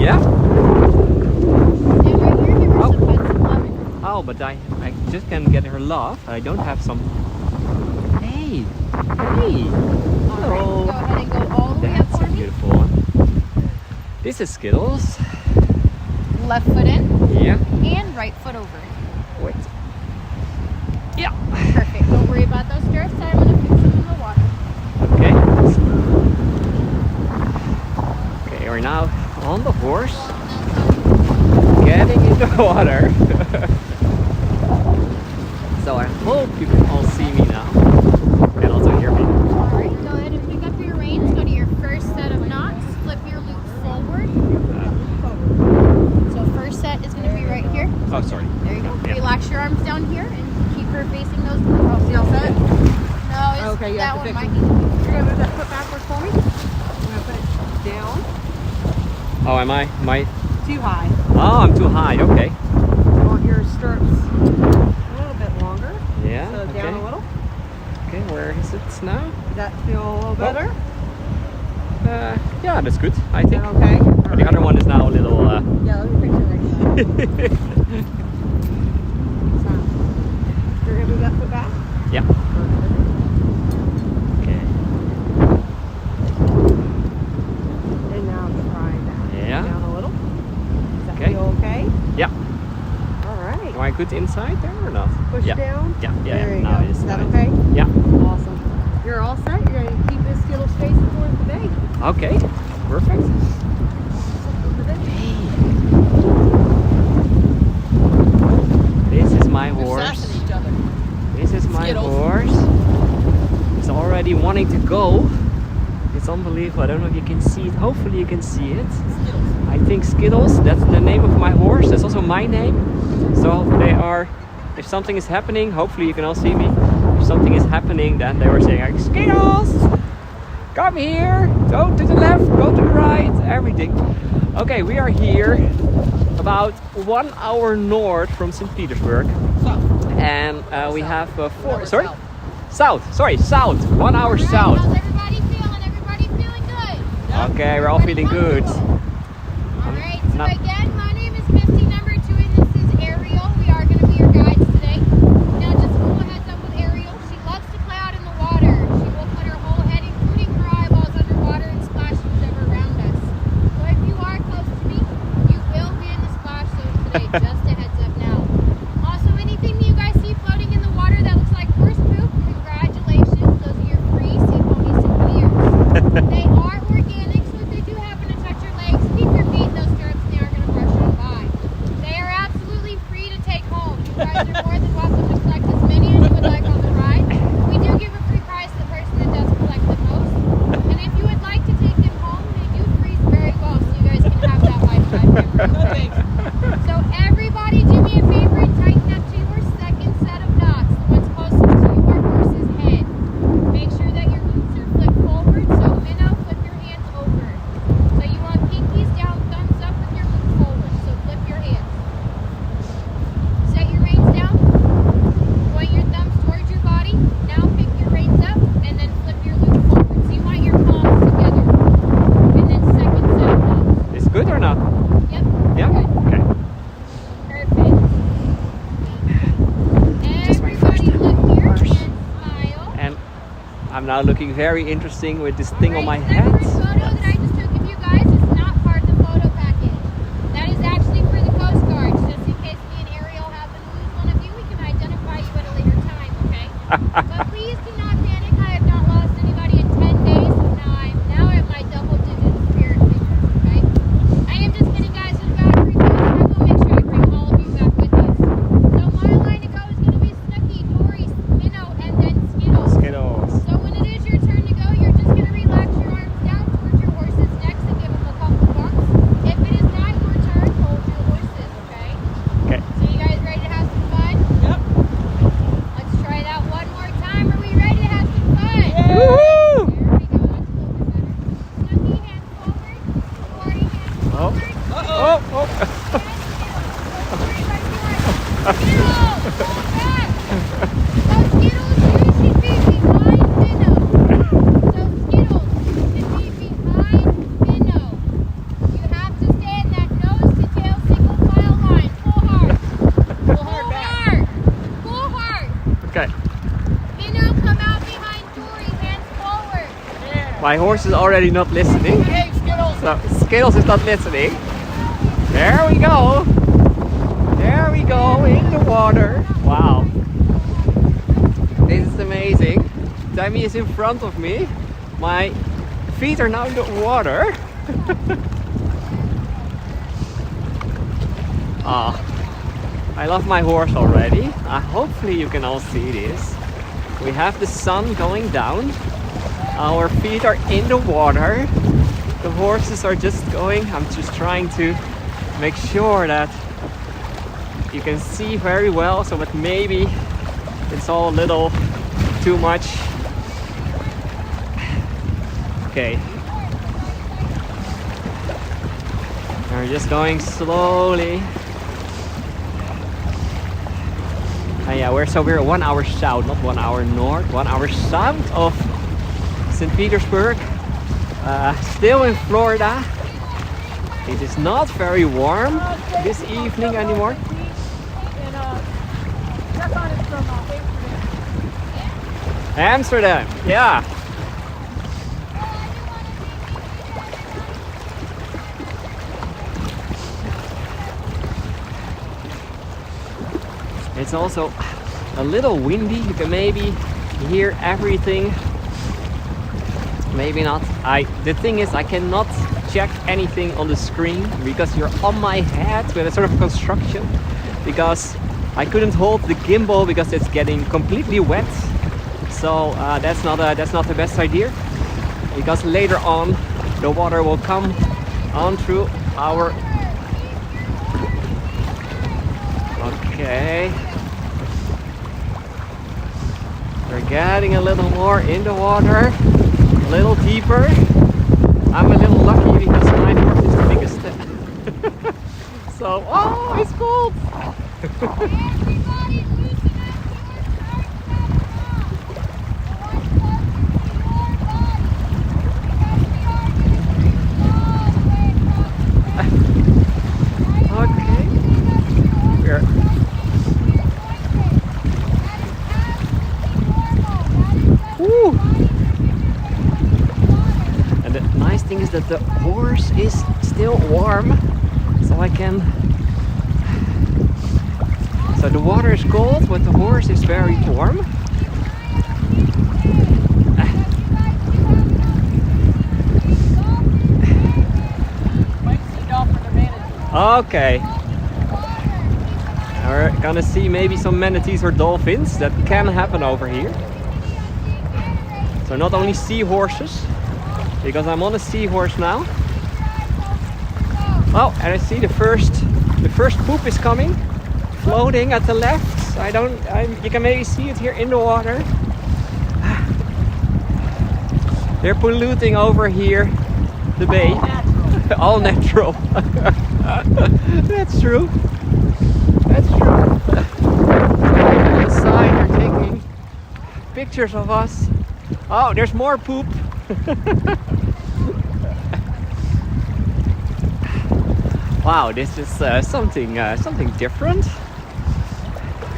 Yeah? And right here, give her some pets and lemon. Oh, but I just can't get her love. I don't have some. Hey! Hey! Alright, Hello! go ahead and go all the way up That's for a me. beautiful one. This is Skittles. Left foot in Yeah. and right foot over. Wait. Yeah. Perfect. Don't worry about those stirrups. I'm going to fix them in the water. Okay. Okay, we're now on the horse, getting in the water. So I hope you can all see me now and also hear me. Alright, go ahead and pick up your reins. Go to your first set of knots. Flip your loop forward. So first set is going to be right here. Oh, sorry. There you go. Yeah. Relax your arms down here and keep her facing those. Oh, See all set? no, it's Okay, you that have to one fix might it. need. You're gonna move that foot backwards for me? I'm gonna put it down. Oh, am I? Too high. Oh, I'm too high. Okay. You want your stirrups a little bit longer. Yeah. So Okay. down a little. Okay. Where is it now? Does that feel a little better? Yeah, that's good. I Is think. that okay? But the other one is now a little. Yeah, let me fix it right side. So, you're gonna move that foot back? Yeah. Okay. And now I'm trying that. Yeah. Down a little. Does that Okay. feel okay? Yeah. All right. Am I good inside there or not? Push Yeah. down. Yeah. Yeah. There you Now go. it is Is that nice. okay? Yeah. Awesome. You're all set. You're going to keep this Skittles facing towards the bay. Okay. Perfect. This is my horse. This is my horse. It's already wanting to go. It's unbelievable. I don't know if you can see it. Hopefully you can see it. I think Skittles, that's the name of my horse. That's also my name. So they are, if something is happening, hopefully you can all see me. If something is happening, then they were saying, like, Skittles, come here, go to the left, go to the right, everything. Okay, we are here about 1 hour north from St. Petersburg. And we have south. 1 hour south. How's everybody feeling? Everybody feeling good? Okay, we're all feeling good. Alright, so Not- again, my name is Misty, number 2, and this is Ariel. We are going to be your guides today. Now, just a little heads up with Ariel. She loves to play out in the water. She will put her whole head, including her eyeballs, underwater and splash whoever around us. So if you are close to me, you will be in the splash zone today. Just a heads up now. Also, anything that you guys see floating in the water that looks like horse poop, congratulations. Those are your free sea ponies and beers. They are organic, so if they do happen to touch your legs, keep your feet in those stirrups and they aren't going to brush on by. They are absolutely free to take home. You guys are more than welcome to collect as many as you would like on the ride. We do give a free prize to the person that does collect the most. And if you would like to take them home, they do freeze very well, so you guys can have that lifetime memory. So everybody do me a favor and tighten up to your second set of knots, the ones closest to your horse's head. Make sure that your loops are flipped forward, so minnow, flip your hands over. So you want pinkies down, thumbs up with your loop forward, so flip your hands. Set your reins down, point your thumbs towards your body, now pick your reins up, and then flip your loop forward. So you want your palms together. And then second set of knots. Is it good or not? Yep. Yeah? Good. Okay. Perfect. Just my first Everybody look here and smile. And I'm now looking very interesting with this thing on my Alright, head. that first photo that I just took of you guys is not part of the photo package. That is actually for the Coast Guard. Just in case me and Ariel happen to lose one of you, we can identify you at a later time, okay? But please do not panic. I have not lost anybody in 10 days, so now at my double-digit spirit figures, okay? I am just kidding, guys. With battery goes, I will make sure I bring all of you back with us. So my line to go is going to be Snooki, Dory, Minnow, and then Skittles. Skittles. So when it is your turn to go, you're just going to relax your arms down towards your horse's necks and give them a couple bumps. If it is not your turn, hold your horses, okay? Okay. So you guys ready to have some fun? Yep. Let's try that one more time. Are we ready to have some fun? Woohoo! There we go. That's a little bit better. Snooki, hands forward. Dory, hands Oh. forward. Oh, oh. Skittles, hold back. So Skittles, you should be behind Minnow. So Skittles, you should be behind Minnow. You have to stay in that My horse is already not listening. So Skittles is not listening. There we go. There we go in the water. Wow. This is amazing. Tammy is in front of me. My feet are now in the water. Ah, I love my horse already. Hopefully you can all see this. We have the sun going down. Our feet are in the water. The horses are just going. I'm just trying to make sure that you can see very well, so that maybe it's all a little too much. Okay. We're just going slowly. Yeah, we're 1 hour south, not 1 hour north, 1 hour south of St. Petersburg. Still in Florida. It is not very warm this evening anymore. Amsterdam, yeah. It's also a little windy. You can maybe hear everything. Maybe not. The thing is, I cannot check anything on the screen because you're on my head with a sort of construction. Because I couldn't hold the gimbal because it's getting completely wet. So that's not the best idea. Because later on, the water will come on through our. Okay. We're getting a little more in the water, a little deeper. I'm a little lucky because my horse is the biggest. So, oh, it's cold. Okay. We're Woo. And the nice thing is that the horse is still warm, so I can. So the water is cold, but the horse is very warm. Okay. We're gonna see maybe some manatees or dolphins. That can happen over here. So not only seahorses, because I'm on a seahorse now. Oh, and I see the first poop is coming, floating at the left. You can maybe see it here in the water. They're polluting over here, the bay. All natural. That's true. That's true. On the side, they're taking pictures of us. Oh, there's more poop. Wow, this is something different.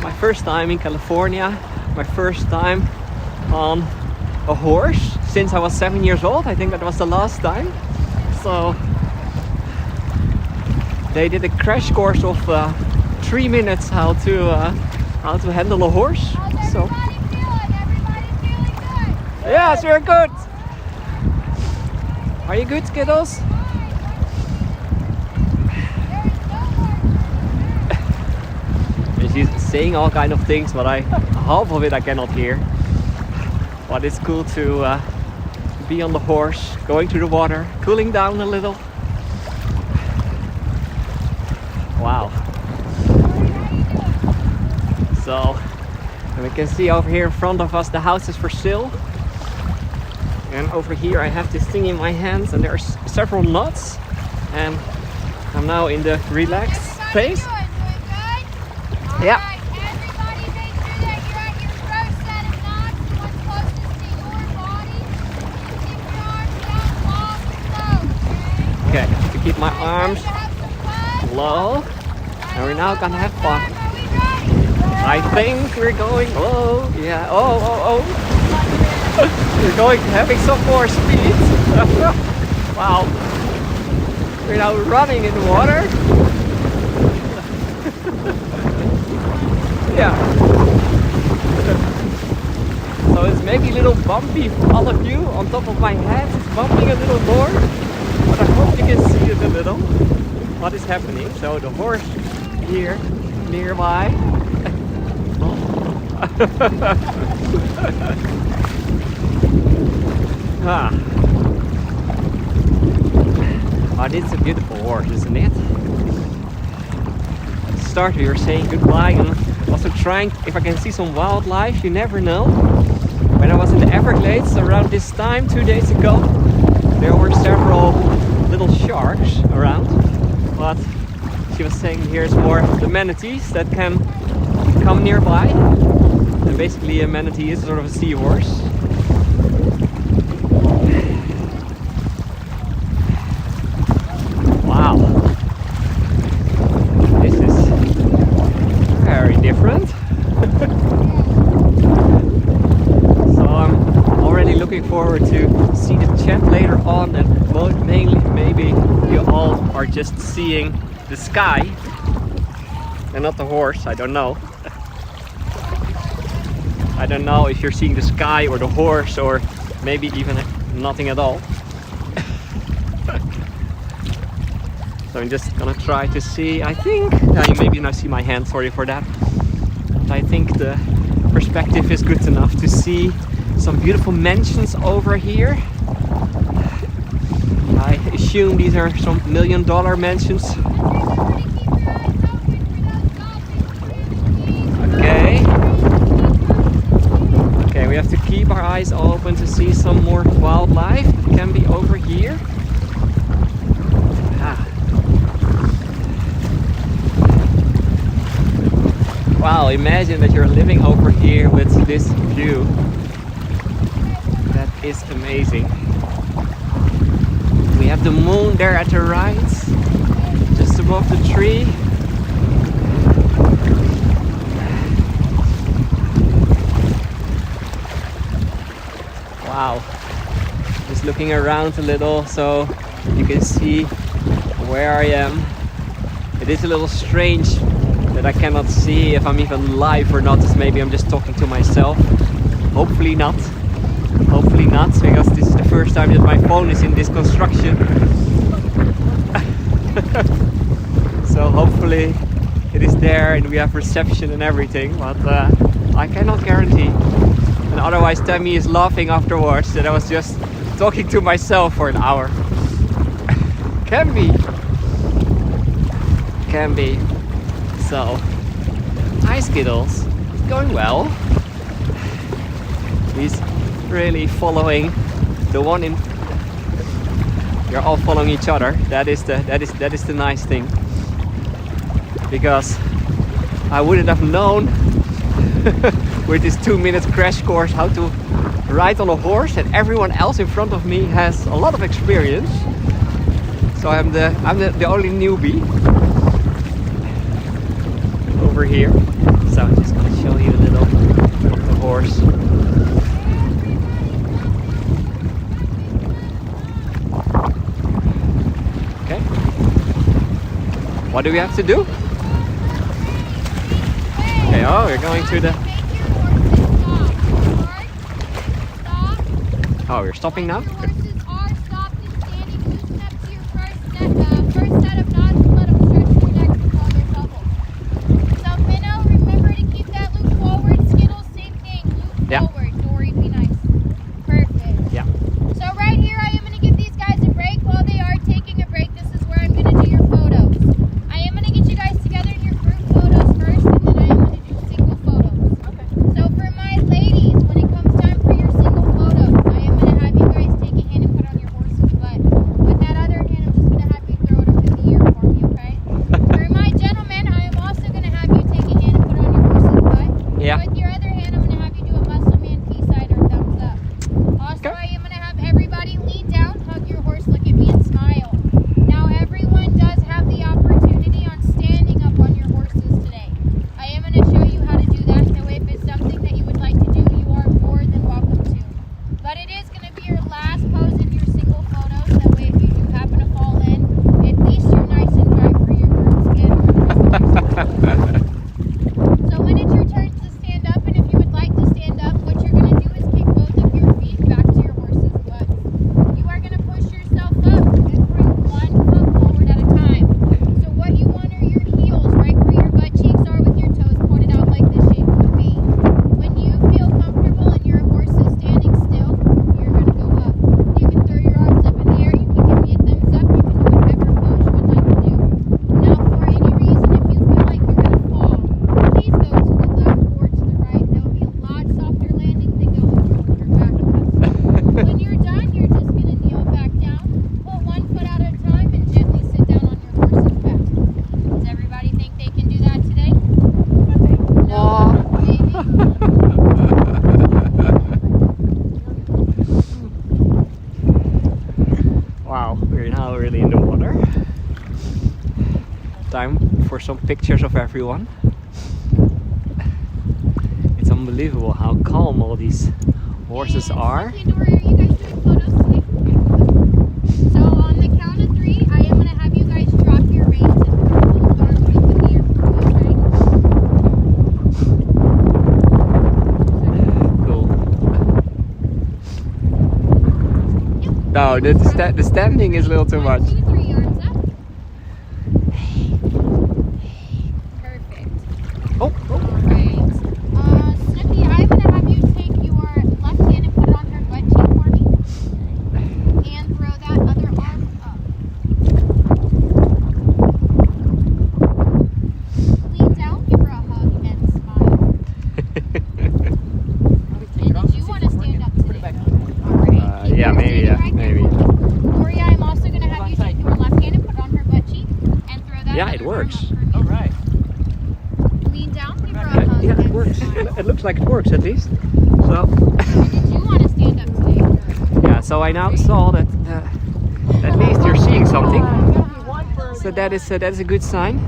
My first time in California. My first time on a horse since I was 7 years old. I think that was the last time. So they did a crash course of 3 minutes how to handle a horse. So. Yes, we're good. Are you good, Skittles? She's saying all kind of things, but half of it I cannot hear. But it's cool to be on the horse, going to the water, cooling down a little. Wow. So, and we can see over here in front of us the house is for sale. And over here I have this thing in my hands and there's several nuts. And I'm now in the relaxed phase. Yeah. Right, everybody make sure that you're at your first set of knots, the ones closest to your body. Keep your arms down long and slow, Okay, to keep my arms low. And we're now gonna have fun. Are we ready? I think we're going low. Yeah. Oh. We're going having some more speed. Wow. We're now running in the water. Yeah. So it's maybe a little bumpy for all of you. On top of my head it's bumping a little more. But I hope you can see it a little. What is happening. So the horse here nearby. Oh, this is a beautiful horse, isn't it? At the start we were saying goodbye and also trying if I can see some wildlife, you never know. When I was in the Everglades around this time, 2 days ago, there were several little sharks around. But she was saying here's more the manatees that can come nearby. And basically a manatee is sort of a seahorse. Wow. This is very different. So I'm already looking forward to see the chat later on, and mainly maybe you all are just seeing the sky and not the horse. I don't know. I don't know if you're seeing the sky or the horse or maybe even nothing at all. So I'm just gonna try to see, I think, you maybe now see my hand, sorry for that. But I think the perspective is good enough to see some beautiful mansions over here. I assume these are some $1 million mansions. Okay. Okay, we have to keep our eyes open to see some more wildlife that can be over here. Wow, imagine that you're living over here with this view. That is amazing. We have the moon there at the right, just above the tree. Wow. Just looking around a little so you can see where I am. It is a little strange that I cannot see if I'm even live or not, as maybe I'm just talking to myself. Hopefully not. Hopefully not, because this is the first time that my phone is in this construction. So hopefully it is there and we have reception and everything, but I cannot guarantee. And otherwise Tammy is laughing afterwards that I was just talking to myself for an hour. Can be. Can be. So, hi Skittles, it's going well. He's really following the one in. You're all following each other. That is the nice thing. Because I wouldn't have known with this 2-minute crash course how to ride on a horse, and everyone else in front of me has a lot of experience. So I'm the only newbie over here. So I'm just gonna show you a little of the horse. Okay. What do we have to do? Okay, oh, we're going to the... Oh, we're stopping now? Yeah. Dory, be nice. Perfect. Yeah. So right here, I am going to give these guys a break. While they are taking a break, this is where I'm going to do your photos. I am going to get you guys together in your group photos first, and then I am going to do single photos. Okay. So for my ladies, when it comes time for your single photos, I am going to have you guys take a hand and put time for some pictures of everyone. It's unbelievable how calm all these horses are. Snoopy and Dory, are you guys doing photos today? So on the count of 3, I am going to have you guys drop your reins and throw both arms up in the air, okay? Cool. No, the standing is a little too much. 1, 2, 3, arms up. Perfect. Oh, Alright. Snoopy, I'm going to have you take your left hand and put it on her butt cheek for me. And throw that other arm up. Lean down, give her a hug, and smile. And did you want to stand up today? Alright. Keep yeah, her maybe, standing yeah, right there maybe. for me. Doria, I'm also going to have you take your left hand and put it on her butt cheek. And throw that Yeah, other it arm works. up for me. All right. Lean down, give her a hug, Yeah, it and works. smile. It looks like it works at least. So, And did you want to stand up today? yeah, so I now saw that at least you're seeing something. So that is a good sign.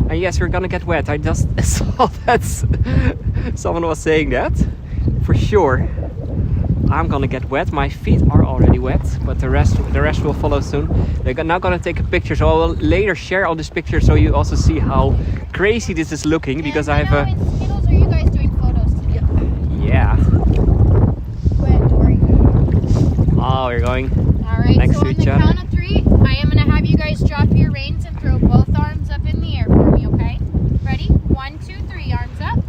And yes, we're gonna get wet. I just saw that someone was saying that. For sure, I'm gonna get wet. My feet are already wet, but the rest will follow soon. They're now gonna take a picture, so I will later share all this picture so you also see how crazy this is looking. Because I have a And Skittles, are you guys doing photos today? yeah. Go ahead, Dory. Oh, you're going. All right, Next so to on each the other. count of 3, I am going to have you guys drop your reins and throw both arms up in the air for me, okay? Ready? 1, 2, 3, arms up.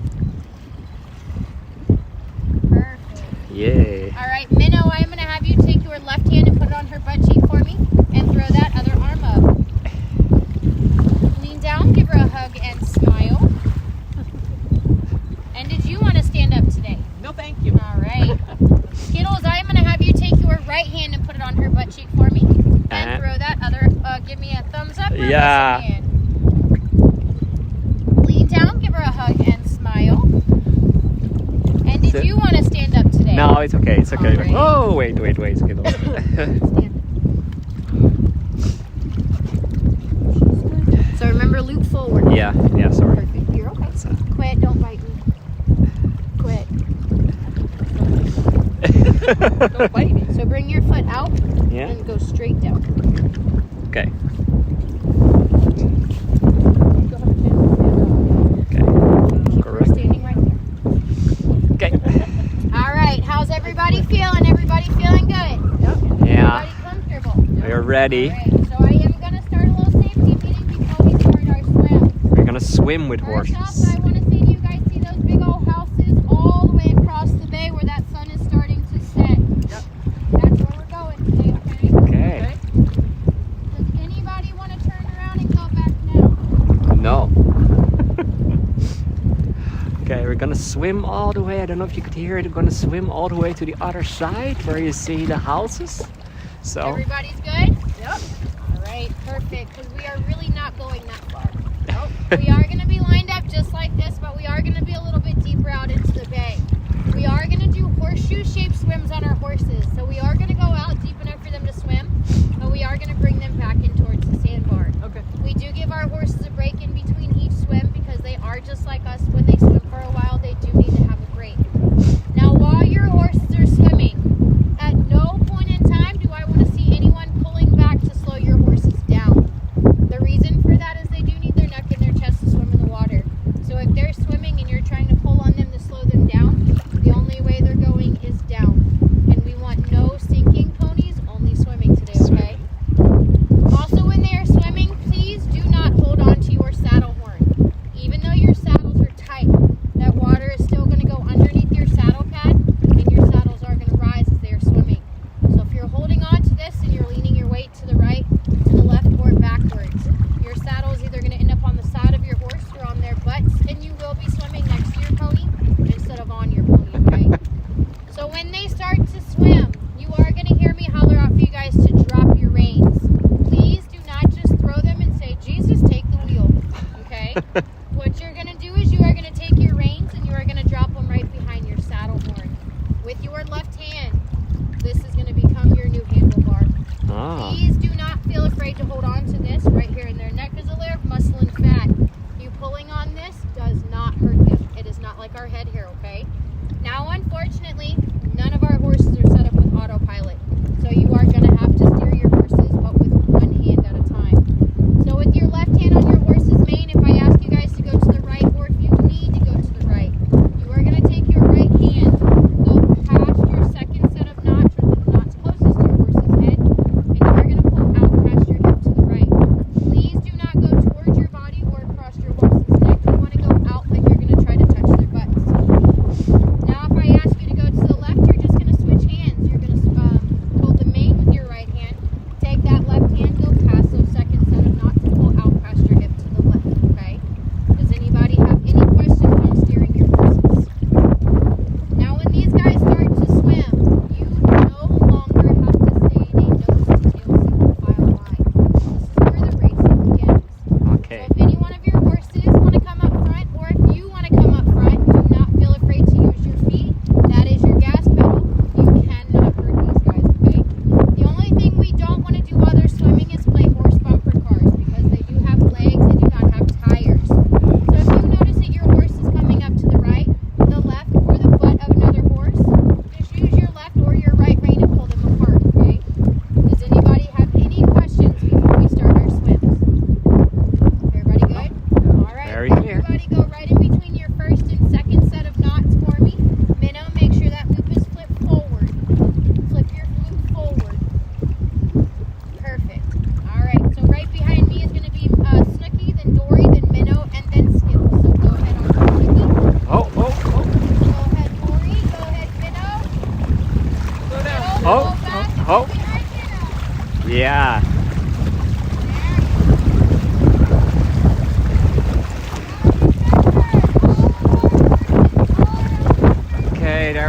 Perfect. Yay. All right, Minnow, I am going to have you take your left hand and put it on her butt cheek for me and throw that other arm up. Lean down, give her a hug, and smile. And did you want to stand up today? No, thank you. All right. Skittles, I am going to have you take your right hand and put it on her butt cheek for me. And throw that other, give me a thumbs up or Yeah. listen in. Lean down, give her a hug, and smile. And did Sit. you want to stand up today? No, it's okay. It's okay. All right. Oh, wait, Skittles. Stand. So remember, loop forward. yeah, sorry. Perfect. You're okay. Quit, don't bite me. Quit. Don't bite me. So bring your foot out Yeah. and go straight down. Okay. Keep her Correct. standing right there. Okay. All right, how's everybody feeling? Everybody feeling good? Yeah. Everybody comfortable? We're ready. All right, so I am going to start a little safety meeting before we start our swim. We're gonna swim with First off, horses. I want to say to you guys, see those big old houses all the way across the bay where that sun is starting to set? Yep. That's where we're going today, okay? Okay. Does anybody want to turn around and go back now? No. Okay, we're gonna swim all the way. I don't know if you could hear it. We're gonna swim all the way to the other side where you see the houses. So, Everybody's good? Yep. All right, perfect, because we are really not going that far. Nope. We are going to be lined up just like this, but we are going to be a little bit deeper out into the bay. We are going to do horseshoe-shaped swims on our horses. So we are going to go out deep enough for them to swim, but we are going to bring them back in towards the sandbar. Okay. We do give our horses a break in between each swim because they are just like us. When they swim for a while, they do need to have a break. Now, while your horses are swimming, at no point in time do I want to see anyone pulling back to slow your horses down. The reason for that is they do need their neck and their chest to swim in the water. So if they're swimming and you're trying to pull on them to slow them down, the only way they're going is down. And we want no sinking ponies, only swimming today, okay? Also, when they are swimming, please do not hold on to your saddle horn. Even though your saddles are tight, that water is still going to go underneath your saddle pad, and your saddles are going to rise as they are swimming. So if you're holding on to this and you're leaning your weight to the right, to the left, or backwards, your saddle is either going to end up on the side of your horse or on their butts, and you will be swimming next to your pony instead of on your pony, okay? So when they start to swim, you are going to hear me holler out for you guys to drop your reins. Please do not just throw them and say, Jesus, take the wheel, okay? What you're going to do is you are going to take your reins and you are going to drop them right behind your saddle horn. With your left hand, this is going to become your new handlebar. ah, Please do not feel afraid to hold on to this right here in their neck is a layer of muscle and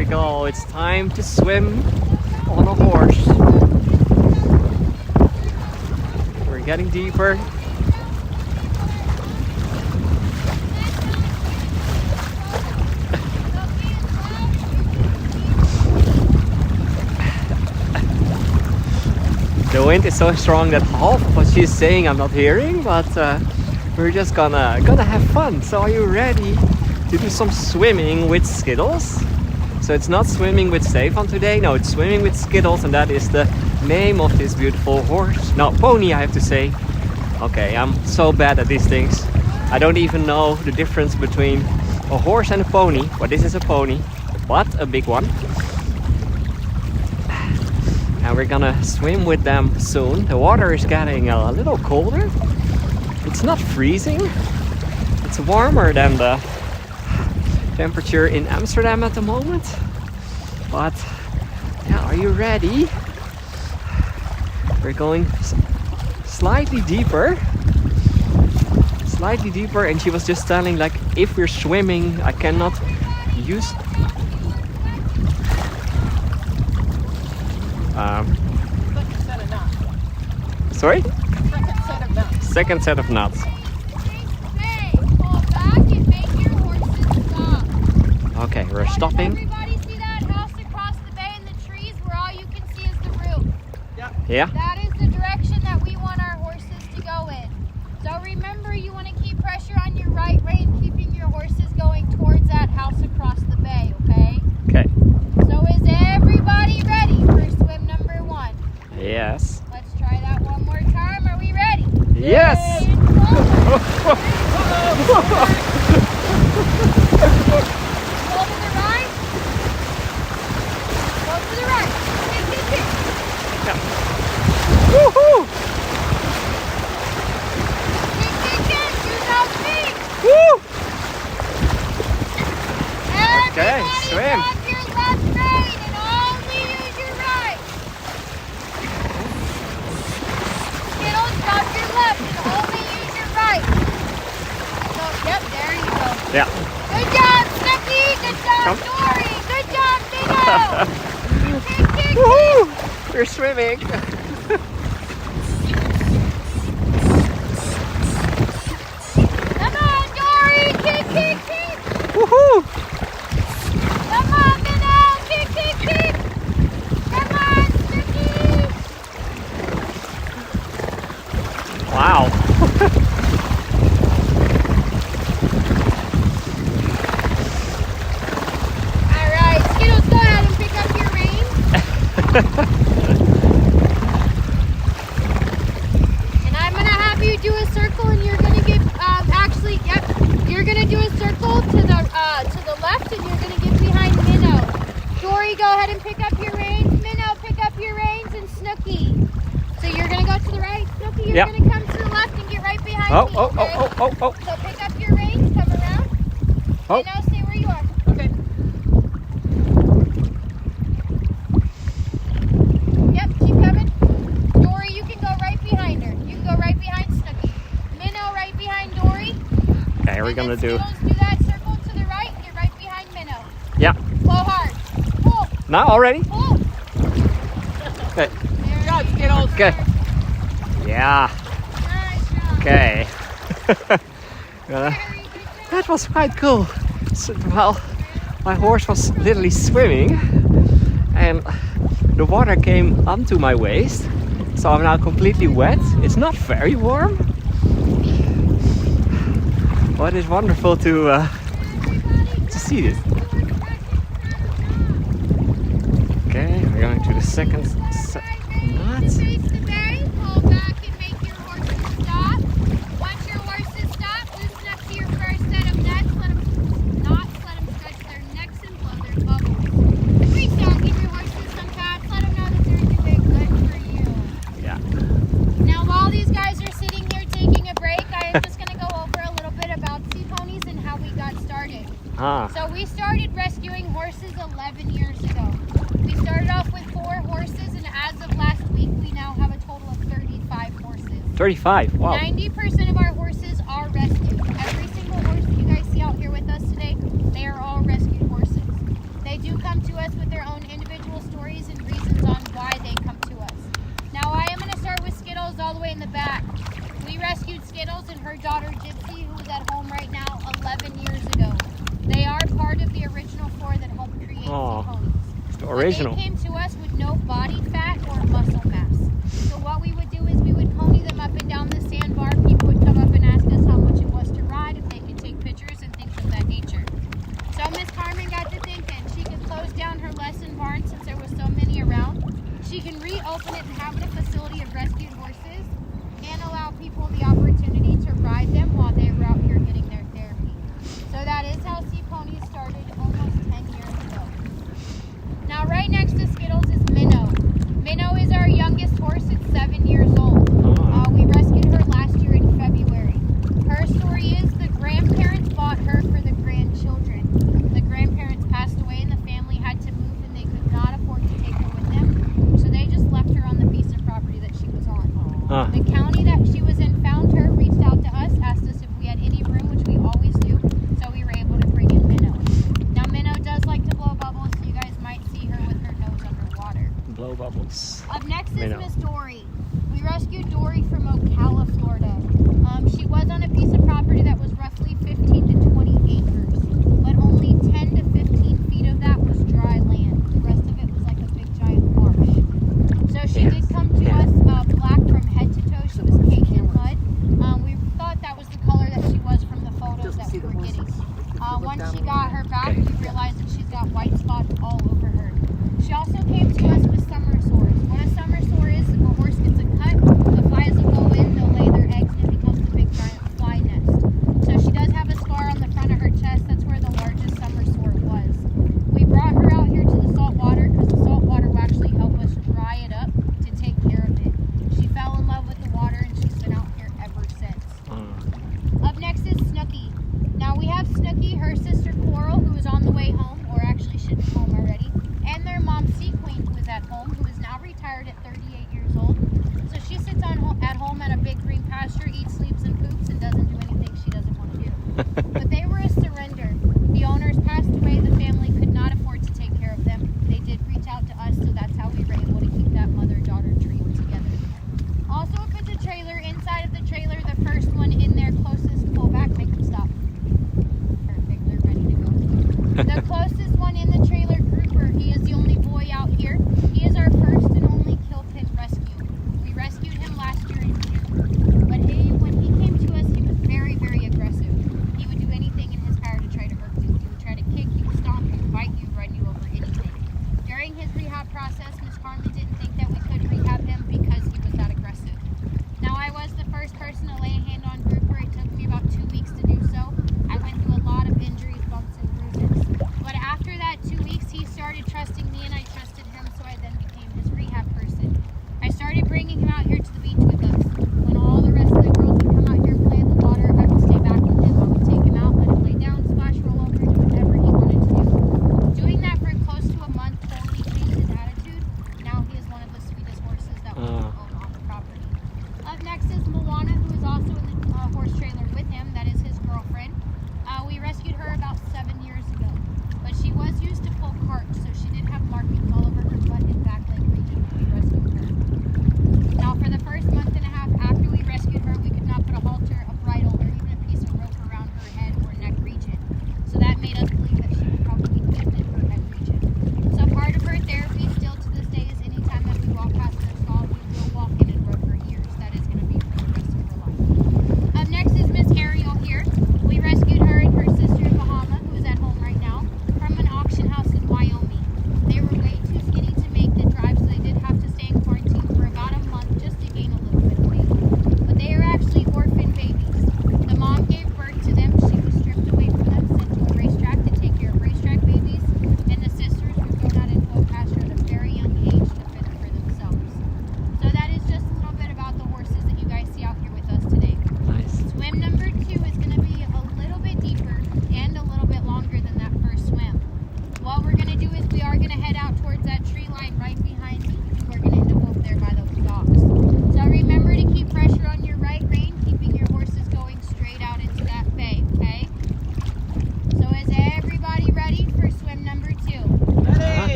we go. It's time to swim on a horse. We're getting deeper. The wind is so strong that half of what she's saying I'm not hearing, but we're just gonna have fun. So are you ready to do some swimming with Skittles? So it's not swimming with Stefan today, no, it's swimming with Skittles, and that is the name of this beautiful horse. No, pony, I have to say. Okay, I'm so bad at these things. I don't even know the difference between a horse and a pony. Well, this is a pony, but a big one. And we're gonna swim with them soon. The water is getting a little colder. It's not freezing. It's warmer than the temperature in Amsterdam at the moment. But yeah, are you ready? We're going slightly deeper. Slightly deeper, and she was just telling, like, if we're swimming, I cannot use Second set of knots. sorry? Second set of knots. Second set of knots. Hey, pull back and make your horses stop. Okay, we're stopping. Everybody see that house across the bay and the trees where all you can see is the roof? Yeah? That is the direction that we want our horses to go in. So remember, you want to keep pressure on your right rein, keeping your horses going towards that house across the bay, okay? Okay. So is everybody ready for swim number 1? Yes. Let's try that one more time. Are we ready? Yes! Yay, and forward. Pull to the right. Go to the right. Kick. Woohoo! Kick. Use those feet. Woo! Everybody swim. drop your left rein and only use your right. Skittles, drop your left and only use your right. So, yep, there you go. Yeah. Good job, Snooki. Good job, Come. Dory. Good job, Minnow. Kick. Woohoo! We're swimming. Come on, Dory. Kick. Woohoo! Come on, Minnow. Kick. Come on, Snooki. Wow. All right, Skittles, go ahead and pick up your reins. And I'm gonna have you do a circle, and you're gonna get you're gonna do a circle to the left, and you're gonna get behind Minnow. Dory, go ahead and pick up your reins. Minnow, pick up your reins, and Snooki. So you're gonna go to the right, Snooki. You're Yep. gonna come to the left and get right behind me. Okay? Oh. So pick up your reins, come around. Oh. Minnow, stay where you are. Okay. Yep, keep coming. Dory, you can go right behind her. You can go right behind Snooki. Minnow, right behind Dory. Okay, we're And gonna then do. Skittles, do that circle to the right. Get right behind Minnow. Yeah. Pull hard. Pull. Now already? Pull. Okay. There Good job, you Skittles. Okay. Yeah. Nice job. Okay. Very good job. That was quite cool. So, well, my horse was literally swimming, and the water came onto my waist, so I'm now completely wet. It's not very warm, but it's wonderful to see this. Okay, we're going to the second set. Face the bay, pull back and make your horses stop. Once your horses stop, loosen up to your first set of nets. Let them stretch their necks and blow their bubbles. Reach down, give your horses some pats. Let them know that they're doing good for you. Yeah. Now, while these guys are sitting here taking a break, I am just going to go over a little bit about sea ponies and how we got started. So we started rescuing horses 11 years ago. We started off with 4 horses, and as of last week, we now have a total of 35 horses. 35. Wow. 90% of our horses are rescued. Every single horse that you guys see out here with us today, they are all rescued horses. They do come to all the way in the back. We rescued Skittles and her daughter Gypsy, who is at home right now 11 years ago. They are part of the original 4 that helped create Aw, Sea Ponies. the original. They came to us with no body fat or muscle mass. So what we would do is we would pony them up and down the sandbar. People would come up and ask us how much it was to ride, if they could take pictures and things of that nature. So Miss Carmen got to thinking she could close down her lesson barn since there was so many around. She can reopen it and have it a facility of rescued horses and allow people the opportunity to ride them while they were out here getting their therapy. So that is how Sea Ponies started almost 10 years ago. Now right next to Skittles is Minnow. Minnow is our youngest horse. It's 7 years old. We rescued her last year in February. Her story is the grandparents bought her for the grandchildren. The grandparents passed away and the family had to move and they could not afford to take her with them. So they just left her on the piece of property that she was on. The county that she was in found her, reached out to us, asked us if we had any room, which we always do. So we were able to bring in Minnow. Now Minnow does like to blow bubbles, so you guys might see her with her nose underwater. Blow bubbles. Up next is Minnow. Miss Dory. We rescued Dory from Ocala, Florida. She was on a piece of property that was roughly 15 to 20 acres, but only 10 to 15 feet of that was dry land. The rest of it was like a big giant marsh. So she did come to us black from head to toe. She was caked in mud. We thought that was the color that she was from the photos that we were getting. Once she got her back, we realized that she's got white spots all over her. She also came to us with summer sores. What a summer sore is, if a horse gets a cut, the flies will go in, they'll lay their eggs, and it becomes a big giant fly nest. So she does have a scar on the front of her chest. That's where the largest summer sore was. We brought her out here to the salt water because the salt water will actually help us dry it up to take care of it. She fell in love with the water and she's been out here ever since. Up next is Snooky. Now we have Snooky, her sister Coral, who is on the way home, or actually should be home already, and their mom Sea Queen, who is at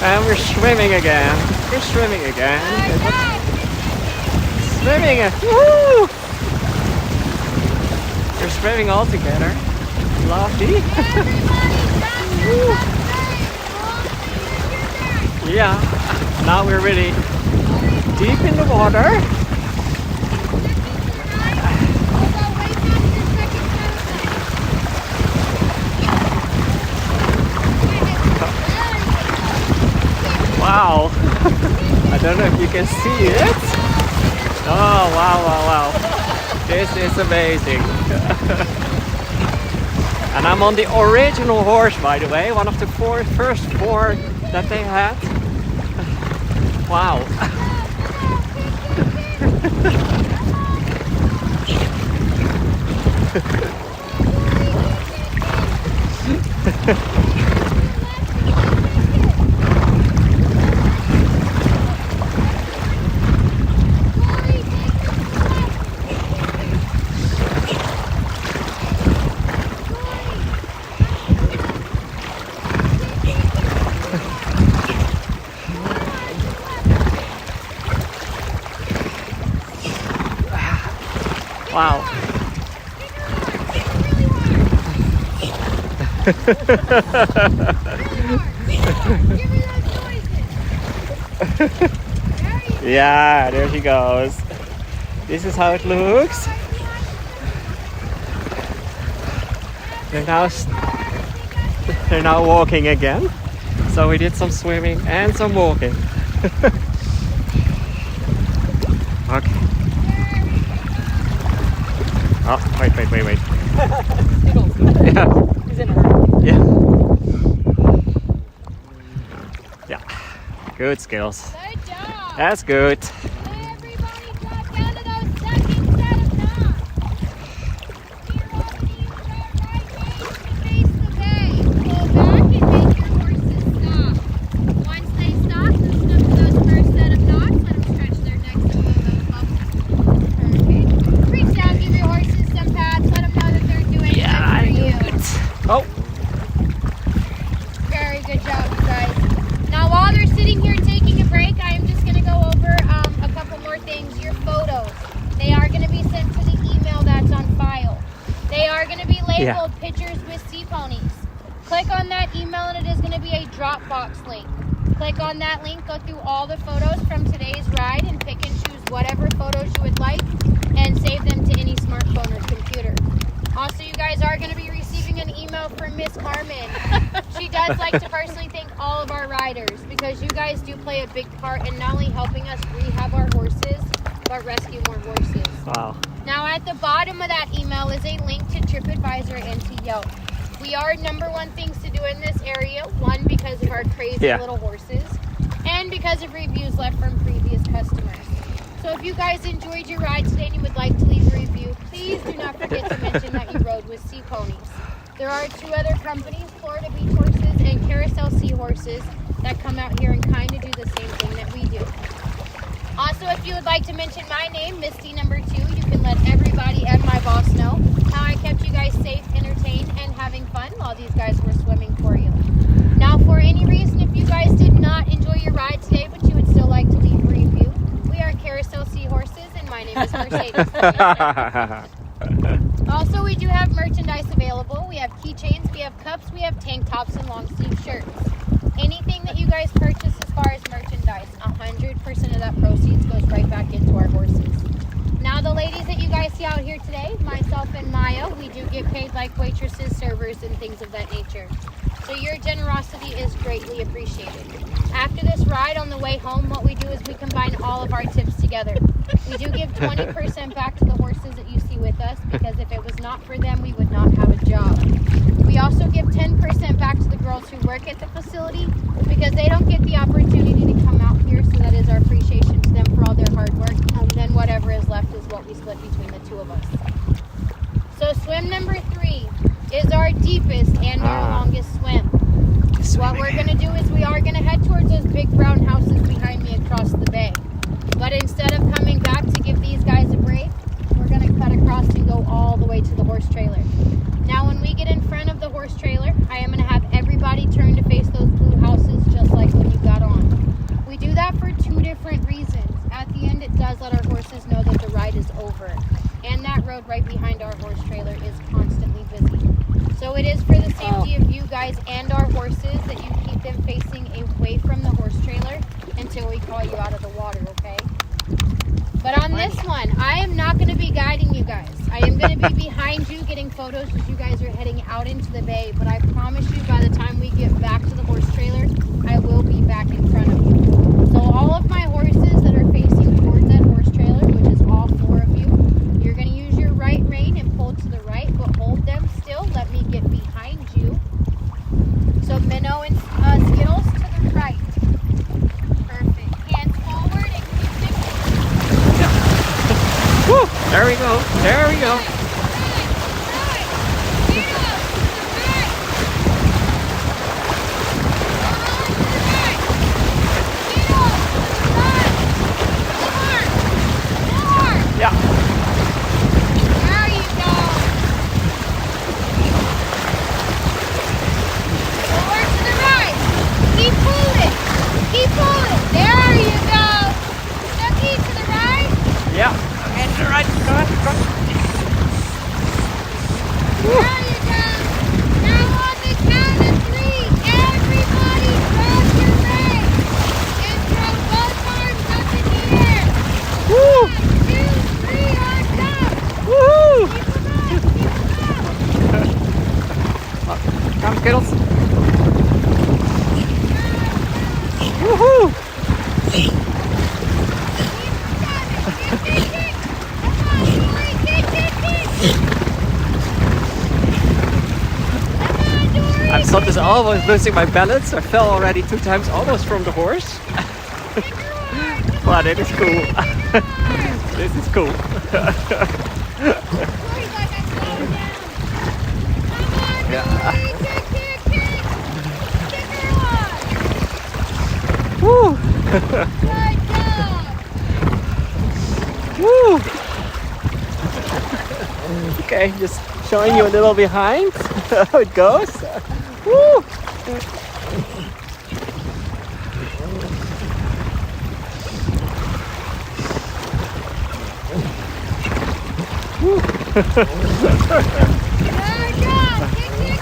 And we're swimming again. We're swimming again. Swimming. Woo! We're swimming all together. Lovely. Yeah. Now we're really deep in the water. Wow. I don't know if you can see it. Oh, wow, wow, wow. This is amazing. And I'm on the original horse, by the way. One of the first four that they had. Wow. Wow. Yeah, there she goes. This is how it looks. They're now walking again. So we did some swimming and some walking. Okay. Oh, wait. Yeah. He's in a hurry. Yeah. Yeah. Good skills. Good job. That's good. Everybody drop down to those second set of knots. Here on the knees, drop right face to face the bay. Pull back and make your horses stop. Once they stop, loosen up to those first set of knots. Let them stretch their necks and blow those bubbles. Perfect. Reach down, give your horses some pats. Let them know that they're doing good for you. Oh. Very good job, you guys. Now, while they're sitting here taking a break, I am just going to go over a couple more things. Your photos, they are going to be sent to the email that's on file. They are going to be labeled pictures with sea ponies. Click on that email and it is going to be a Dropbox link. Click on that link, go through all the photos from today's ride and pick and choose whatever photos you would like and save them to any smartphone or computer. Also, you guys are going to be receiving an email from Miss Carmen. She does like to personally thank all of our riders because you guys do play a big part in not only helping us rehab our horses, but rescue more horses. Wow. Now, at the bottom of that email is a link to TripAdvisor and to Yelp. We are #1 things to do in this area. One, because of our crazy little horses, and because of reviews left from previous customers. So if you guys enjoyed your ride today and you would like to leave a review, please do not forget to mention that you rode with Sea Ponies. There are 2 other companies, Florida Beach Horses and Carousel Seahorses, that come out here and kind of do the same thing that we do. Also, if you would like to mention my name, Misty #2, you can let everybody and my boss know how I kept you guys safe, entertained, and having fun while these guys were swimming for you. Now, for any reason, if you guys did not enjoy your ride today, but you would still like to leave a review, we are Carousel Seahorses, and my name is Mercedes. Also, we do have merchandise available. We have keychains, we have cups, we have tank tops, and long sleeve shirts. Anything that you guys purchase as far as merchandise, 100% of that proceeds goes right back into our horses. Now, the ladies that you guys see out here today, myself and Maya, we do get paid like waitresses, servers, and things of that nature. So your generosity is greatly appreciated. After this ride on the way home, what we do is we combine all of our tips together. We do give 20% back to the horses that you see with us, because if it was not for them, we would not have a job. We also give 10% back to the girls who work at the facility, because they don't get the opportunity to come out here, so that is our appreciation to them for all their hard work. And then whatever is left is what we split between the 2 of us. So swim #3 is our deepest and our longest swim. What we're going to do is we are going to head towards those big brown houses behind me across the bay. But instead of coming back to give these guys a break, we're going to cut across and go all the way to the horse trailer. Now, when we get in front of the horse trailer, I am going to have everybody different reasons. At the end, it does let our horses know that the ride is over. And that road right behind our horse trailer is constantly busy. So it is for the safety of you guys and our horses that you keep them facing away from the horse trailer until we call you out of the water, okay? But on this one, I am not going to be guiding you guys. I am going to be behind you getting photos as you guys are heading out into the bay. But I promise you, by the time we get back to the horse trailer, I will be back in front of you. So all of my horses that are facing towards that horse trailer, which is all 4 of you, you're going to use your right rein and pull to the right, but hold them still. Let me get behind you. So Minnow and Skittles to the right. Perfect. Hands forward and keep them. Woo! There we go. There we go. Yeah. There you go. Forward to the right. Keep pulling. Keep pulling. There you go. Snooky to the right. Yeah. And the right. Go on. There you go. Now on the count of 3, everybody grab your leg and throw both arms up in the air. Woo! 1, 2, 3, on top. Woo! Keep them up. Come, Skittles. Woohoo! Keep kick. Come on, Dory. Kick. Come on, Dory. I'm sometimes almost losing my balance. I fell already 2 times almost from the horse. But it is cool. This is cool. Dory's like, I'm slowing down. Come on, Yeah. Dory. Kick. Kick her on. Woo! Good job. Woo! Okay, just showing you a little behind how it goes. Woo! Good job. Kick.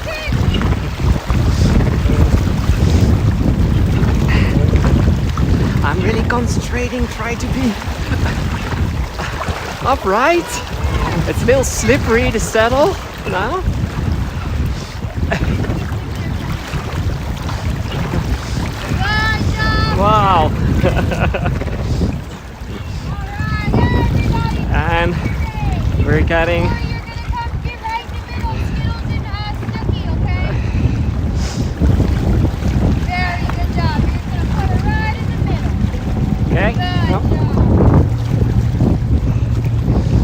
I'm really concentrating, try to be upright. It's a little slippery, the saddle now. Good job. Wow. All right, everybody. And Stay. we're getting Or you're gonna come get right in the middle, Skittles and Snooky, okay? Very good job. You're gonna put it right in the middle. okay. Good No? job.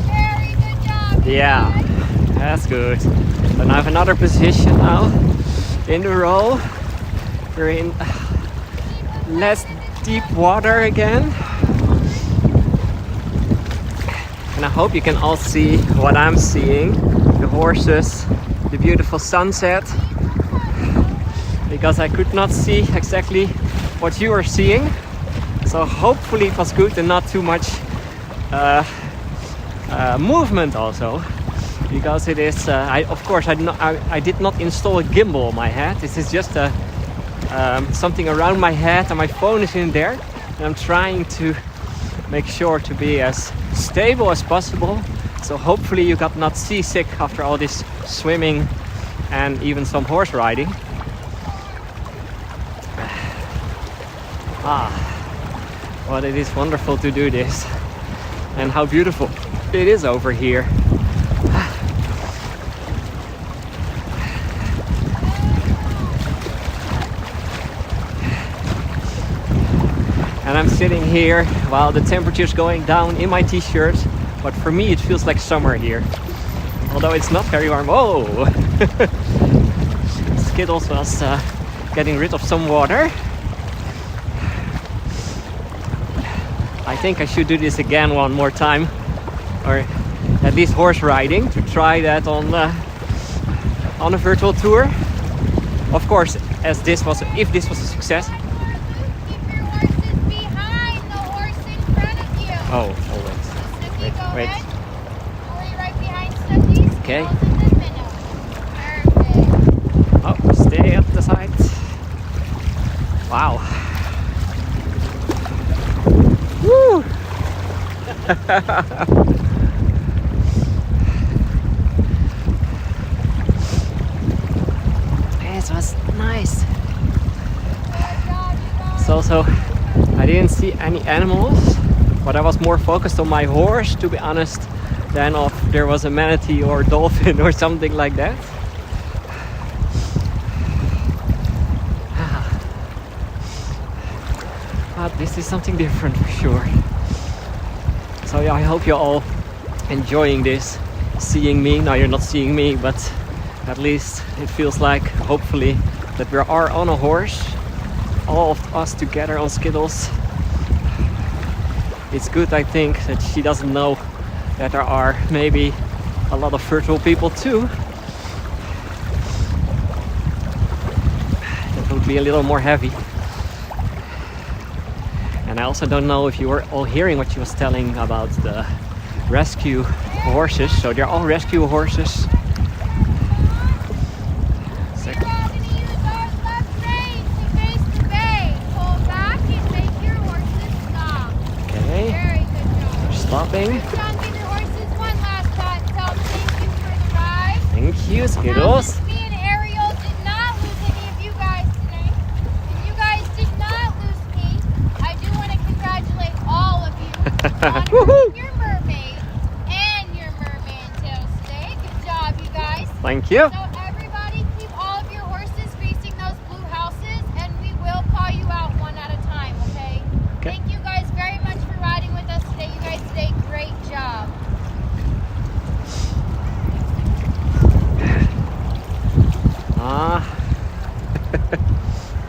Very good job. Yeah, guys. that's good. And I have another position now in the row. We're in less deep water again. And I hope you can all see what I'm seeing. The horses, the beautiful sunset. Because I could not see exactly what you are seeing. So hopefully it was good and not too much movement also. Because it is, I did not install a gimbal on my head. This is just something around my head and my phone is in there. And I'm trying to make sure to be as stable as possible. So hopefully you got not seasick after all this swimming and even some horse riding. But it is wonderful to do this. And how beautiful it is over here. And I'm sitting here while the temperature's going down in my t-shirt, but for me it feels like summer here. Although it's not very warm. Oh! Skittles was getting rid of some water. I think I should do this again one more time, or at least horse riding, to try that on a virtual tour. Of course, if this was a success. Keep your horses behind the horse Oh, wait. Snooki, go wait. ahead. Hurry right behind Snooki. Okay. Skittles in the middle. Perfect. Oh, stay up the side. Wow. Woo! This was nice. Good job, you guys. So I didn't see any animals, but I was more focused on my horse, to be honest, than if there was a manatee or dolphin or something like that. But this is something different for sure. So yeah, I hope you're all enjoying this, seeing me. Now you're not seeing me, but at least it feels like, hopefully, that we are on a horse, all of us together on Skittles. It's good, I think, that she doesn't know that there are maybe a lot of virtual people too. That would be a little more heavy. And I also don't know if you were all hearing what she was telling about the rescue horses. So they're all rescue horses. We're all going to use our left rein to face the bay. Pull back and make your horses stop. Okay, Very good job. stopping. Good job. Give your horses one last pat and tell them thank you for the ride. Thank you, Now, Skittles. since me and Ariel did not lose any of you guys today, and you guys did not lose me, I do want to congratulate all of you on Woohoo! earning your mermaid and your merman tail today. Good job, you guys. Thank you. So everybody keep all of your horses facing those blue houses, and we will call you out one at a time, okay? Okay. Thank you guys very much for riding with us today. You guys did a great job.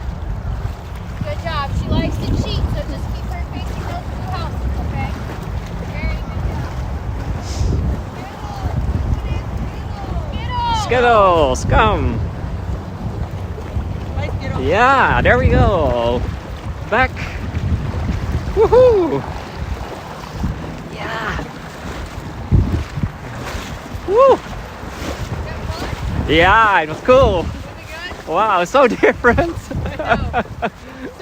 Good job. She likes to cheat, so just keep her facing those blue houses, okay? Very good job. Skittles! Skittles, come. Let's get on. Yeah, there we go. Back. Woohoo! Yeah. Woo! Yeah, it was cool. Was it good? Wow, so different. So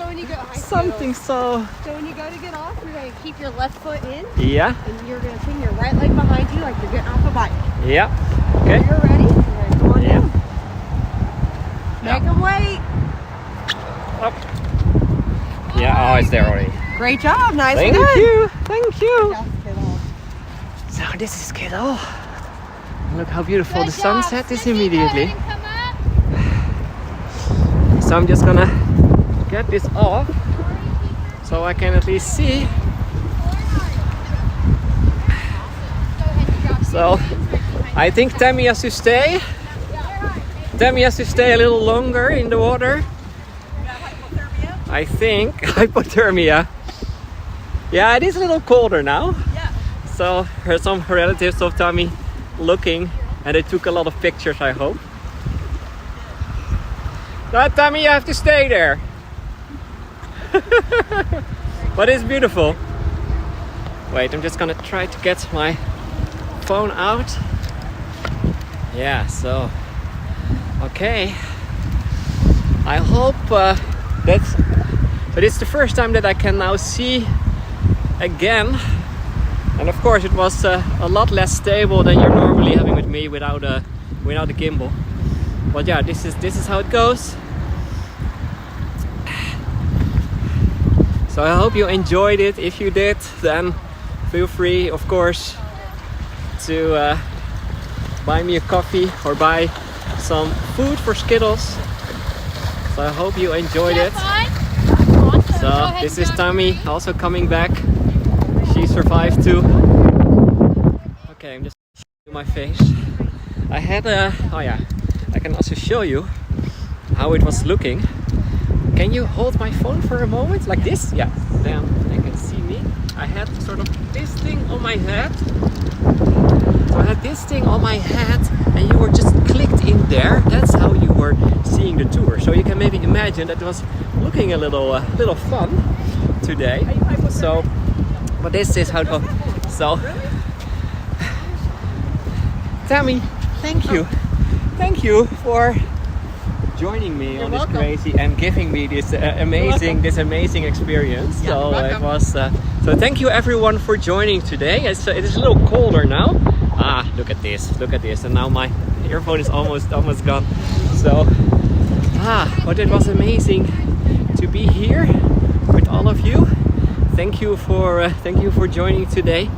when you go, hi, Something so. Skittles. So when you go to get off, you're going to keep your left foot in, Yeah, and you're going to swing your right leg behind you like you're getting off a bike. yeah. When Okay. you're ready, you're going to go on Yeah. down. Make them wait. Up. Yeah, oh, it's there already. Great job. Nice Thank and good. you. Thank you. Yeah, Skittles. So this is Skittle. Look how beautiful Good the job. sunset is Snooki, go immediately. ahead and come up. So I'm just gonna get this off so I can at least see. So I think Tammy has to stay. Tammy has to stay a little longer in the water. I think hypothermia. Yeah, it is a little colder now. Yeah. So there's some relatives of Tammy looking, and they took a lot of pictures, I hope. No, Tammy, you have to stay there. But it's beautiful. Wait, I'm just gonna try to get my phone out. Yeah, so okay. I hope but it's the first time that I can now see again. And of course it was a lot less stable than you're normally having with me without a gimbal. But yeah, this is how it goes. So I hope you enjoyed it. If you did, then feel free, of course, to buy me a coffee or buy some food for Skittles. So I hope you enjoyed it. So this is Tammy also coming back. She survived too. Okay, I'm just showing you my face. I had oh yeah, I can also show you how it was looking. Can you hold my phone for a moment like this? Yeah, then you can see me. I had sort of this thing on my head. So I had this thing on my head and you were just clicked in there. That's how you were seeing the tour. So you can maybe imagine that it was looking a little fun today. So But this is how it goes. So, Tammy, thank you. Thank you for joining me on this welcome. crazy and giving me this amazing experience. Yeah, So you're it was. So thank you everyone for joining today. It is a little colder now. Ah, look at this, and now my earphone is almost gone. So, but it was amazing to be here with all of you. Thank you for joining today.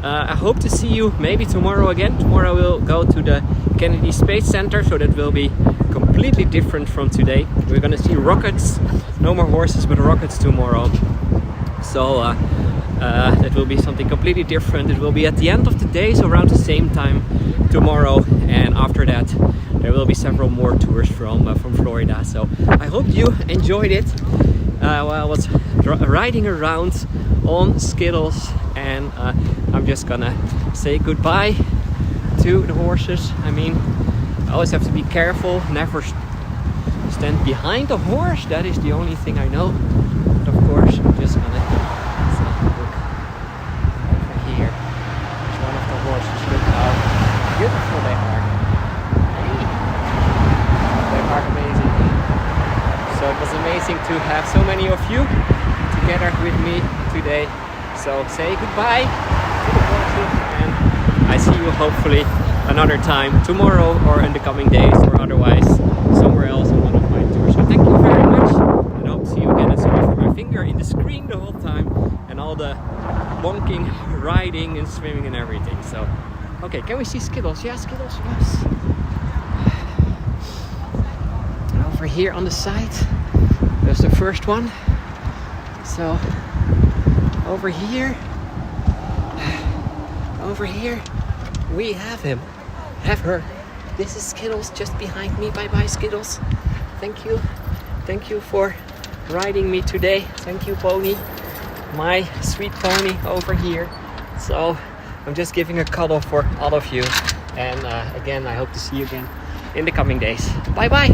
I hope to see you maybe tomorrow again. Tomorrow we'll go to the Kennedy Space Center, so that will be completely different from today. We're gonna see rockets, no more horses, but rockets tomorrow. So that will be something completely different. It will be at the end of the day, so around the same time tomorrow, and after that there will be several more tours from Florida. So I hope you enjoyed it. While I was riding around on Skittles, and I'm just gonna say goodbye to the horses. I mean, I always have to be careful, never stand behind the horse. That is the only thing I know. But of course, I'm just gonna look over here. There's one of the horses. Look how beautiful they are. They are amazing. So it was amazing to have so many of you together with me today. So say goodbye to the horses, and I see you hopefully another time tomorrow or in the coming days, or otherwise somewhere else on one of my tours. So thank you very much, and I hope to see you again. And sorry for my finger in the screen the whole time and all the bonking, riding and swimming and everything. So okay, can we see Skittles? Yeah, Skittles, yes. And over here on the side, there's the first one. So over here we have her. This is Skittles just behind me. Bye bye, Skittles. Thank you for riding me today. Thank you, pony, my sweet pony over here. So I'm just giving a cuddle for all of you, and again I hope to see you again in the coming days. Bye bye.